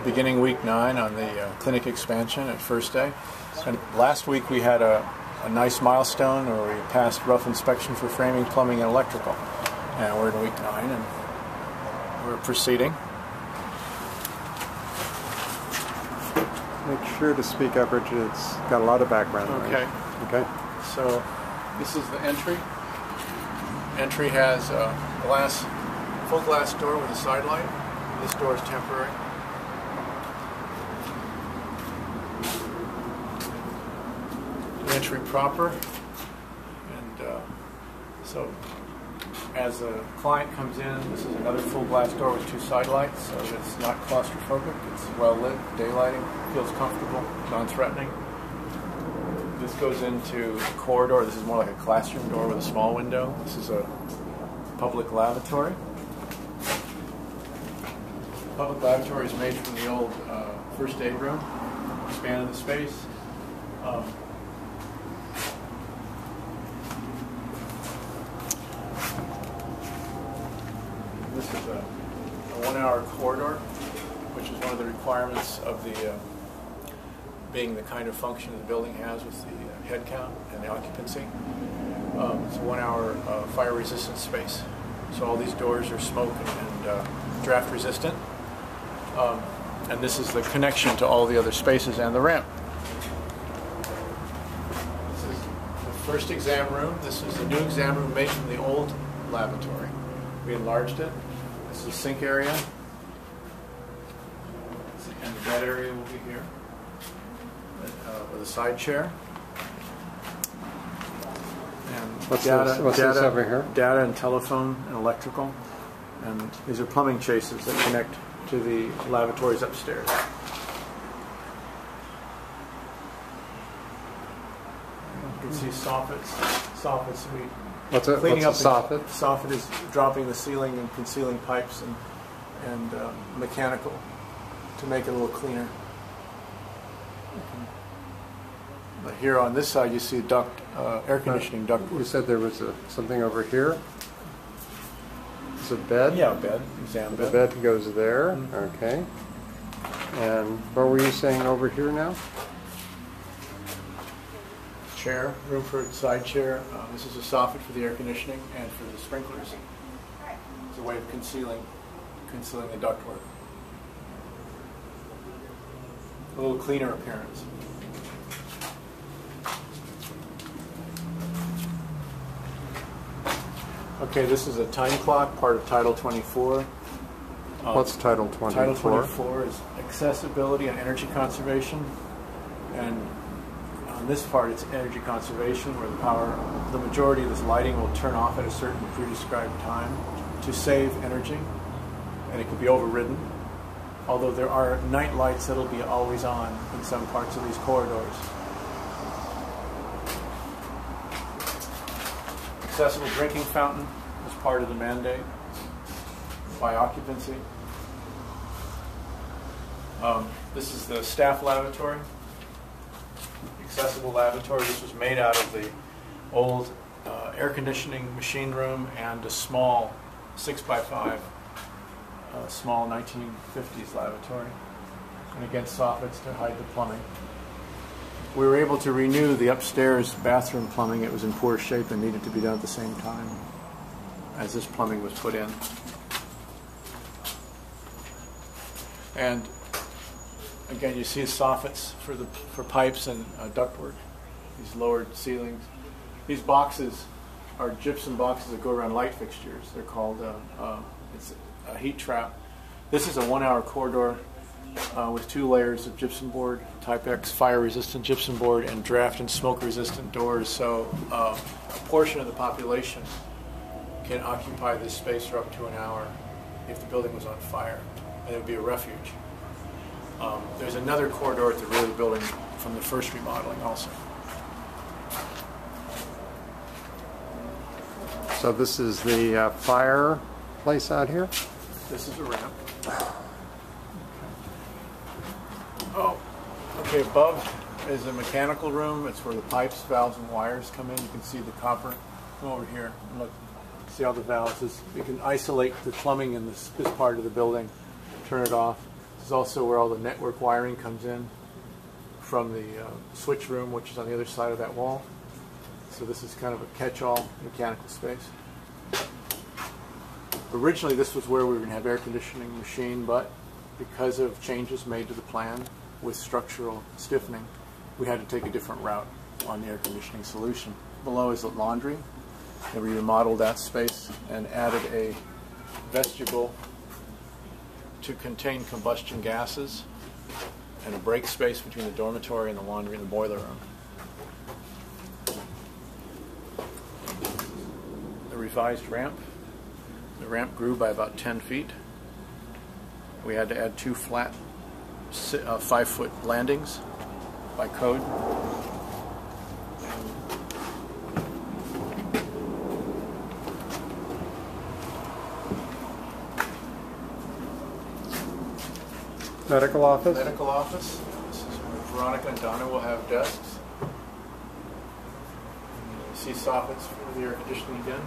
beginning week 9 on the clinic expansion at First Day. And last week we had a nice milestone where we passed rough inspection for framing, plumbing, and electrical. And we're in week 9 and we're proceeding. Make sure to speak up, Richard. It's got a lot of background noise. Okay. Okay. So this is the entry. Entry has a full glass door with a side light. This door is temporary. The entry proper. And so as the client comes in, this is another full glass door with 2 side lights, so it's not claustrophobic. It's well lit, daylighting, feels comfortable, non-threatening. This goes into a corridor. This is more like a classroom door with a small window. This is a public lavatory. Public lavatory is made from the old first aid room. Expanded the space. This is a 1-hour corridor, which is one of the requirements of the being the kind of function the building has with the head count and the occupancy. It's a 1-hour fire-resistant space. So all these doors are smoke and draft-resistant. And this is the connection to all the other spaces and the ramp. This is the first exam room. This is the new exam room made from the old lavatory. We enlarged it. This is the sink area. And the bed area will be here. With a side chair. And What's this over here? Data and telephone and electrical. And these are plumbing chases that connect to the lavatories upstairs. You can see soffits. What's a soffit? Soffit is dropping the ceiling and concealing pipes and mechanical to make it a little cleaner. But here on this side you see duct, air conditioning duct. You said there was something over here. It's a bed? Yeah, a bed. Exam bed. The bed goes there. Okay. And what were you saying over here now? Chair, room for a side chair. This is a soffit for the air conditioning and for the sprinklers. It's a way of concealing the ductwork. A little cleaner appearance. Okay, this is a time clock, part of Title 24. What's Title 24? Title 24 is accessibility and energy conservation. And on this part, it's energy conservation, where the majority of this lighting will turn off at a certain pre-described time to save energy, and it could be overridden. Although there are night lights that'll be always on in some parts of these corridors. Accessible drinking fountain is part of the mandate by occupancy. This is the staff lavatory. Accessible lavatory. This was made out of the old air conditioning machine room and a small 6x5, small 1950s lavatory. And again, soffits to hide the plumbing. We were able to renew the upstairs bathroom plumbing. It was in poor shape and needed to be done at the same time as this plumbing was put in. And again, you see soffits for pipes and ductwork. These lowered ceilings. These boxes are gypsum boxes that go around light fixtures. They're called it's a heat trap. This is a 1-hour corridor. With 2 layers of gypsum board, Type X fire-resistant gypsum board, and draft and smoke-resistant doors. So a portion of the population can occupy this space for up to an hour if the building was on fire, and it would be a refuge. There's another corridor at the rear of the building from the first remodeling also. So this is the fireplace out here? This is a ramp. Oh, okay, above is a mechanical room. It's where the pipes, valves, and wires come in. You can see the copper. Come over here and look. See all the valves. You can isolate the plumbing in this part of the building, turn it off. This is also where all the network wiring comes in from the switch room, which is on the other side of that wall. So this is kind of a catch-all mechanical space. Originally, this was where we were going to have air conditioning machine, but because of changes made to the plan with structural stiffening, we had to take a different route on the air conditioning solution. Below is the laundry, and we remodeled that space and added a vestibule to contain combustion gases and a break space between the dormitory and the laundry and the boiler room. The revised ramp. The ramp grew by about 10 feet. We had to add 2 flat 5-foot landings by code. Medical office? Medical office. This is where Veronica and Donna will have desks. You see soffits for the air conditioning again.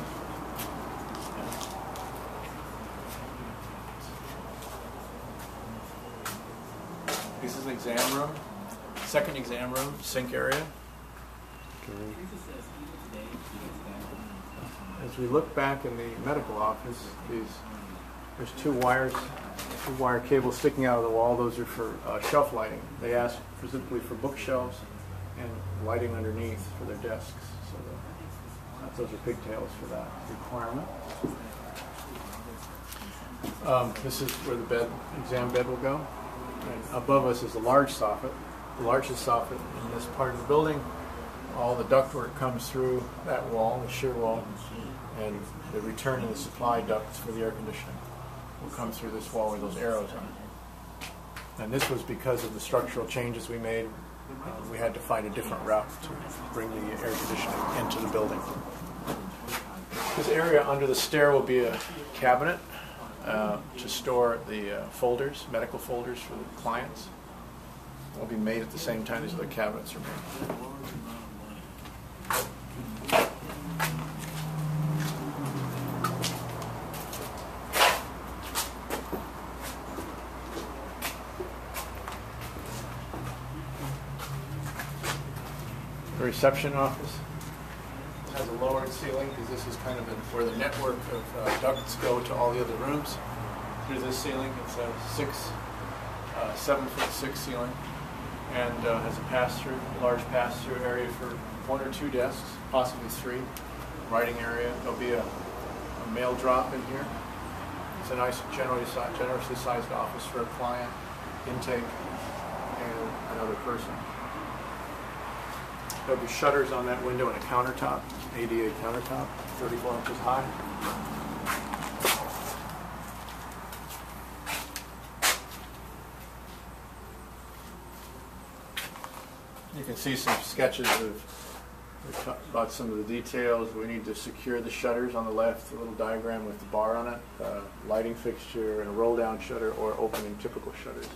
This is an exam room, second exam room, sink area. Okay. As we look back in the medical office, there's 2 wire cables sticking out of the wall. Those are for shelf lighting. They ask specifically for bookshelves and lighting underneath for their desks. So those are pigtails for that requirement. This is where the exam bed will go. And above us is a large soffit, the largest soffit in this part of the building. All the ductwork comes through that wall, the shear wall, and the return of the supply ducts for the air conditioning will come through this wall where those arrows are. And this was because of the structural changes we made. We had to find a different route to bring the air conditioning into the building. This area under the stair will be a cabinet to store the folders, medical folders for the clients. Will be made at the same time as the cabinets are made. The reception office has a lowered ceiling because this is kind of where the network of ducts go to all the other rooms. Through this ceiling, it's a 7'6" ceiling, and has a pass-through, large pass-through area for 1 or 2 desks, possibly 3. Writing area. There'll be a mail drop in here. It's a nice, generously sized office for a client, intake, and another person. There'll be shutters on that window and a countertop, ADA countertop, 34 inches high. You can see some sketches about some of the details. We need to secure the shutters on the left, a little diagram with the bar on it, lighting fixture, and a roll-down shutter or opening typical shutters.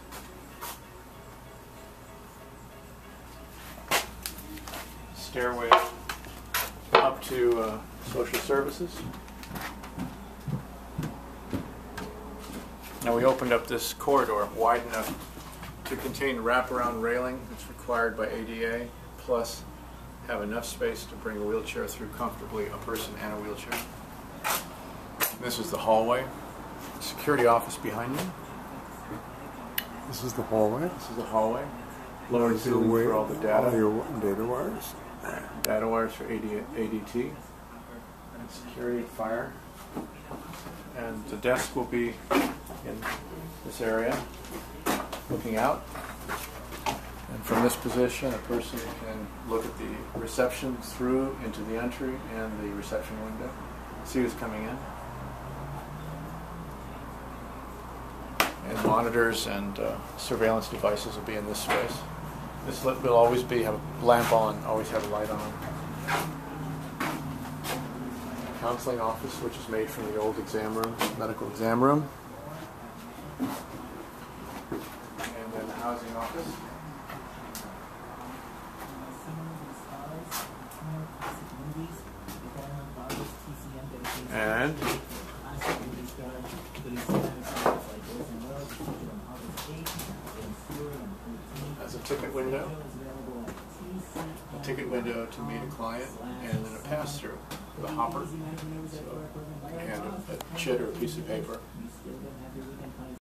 Stairway up to social services. Now we opened up this corridor wide enough to contain wraparound railing that's required by ADA, plus have enough space to bring a wheelchair through comfortably, a person and a wheelchair. This is the hallway. Security office behind me. This is the hallway? This is the hallway. Lower ceiling for all the data. All your data wires. Data wires for ADT. And security, fire. And the desk will be in this area, looking out. And from this position, a person can look at the reception through into the entry and the reception window, see who's coming in. And monitors and surveillance devices will be in this space. This will always have a lamp on, always have a light on. Counseling office, which is made from the old exam room, medical exam room. And then the housing office. And ticket window to meet a client, and then a pass-through, the hopper, so, and a chit or a piece of paper.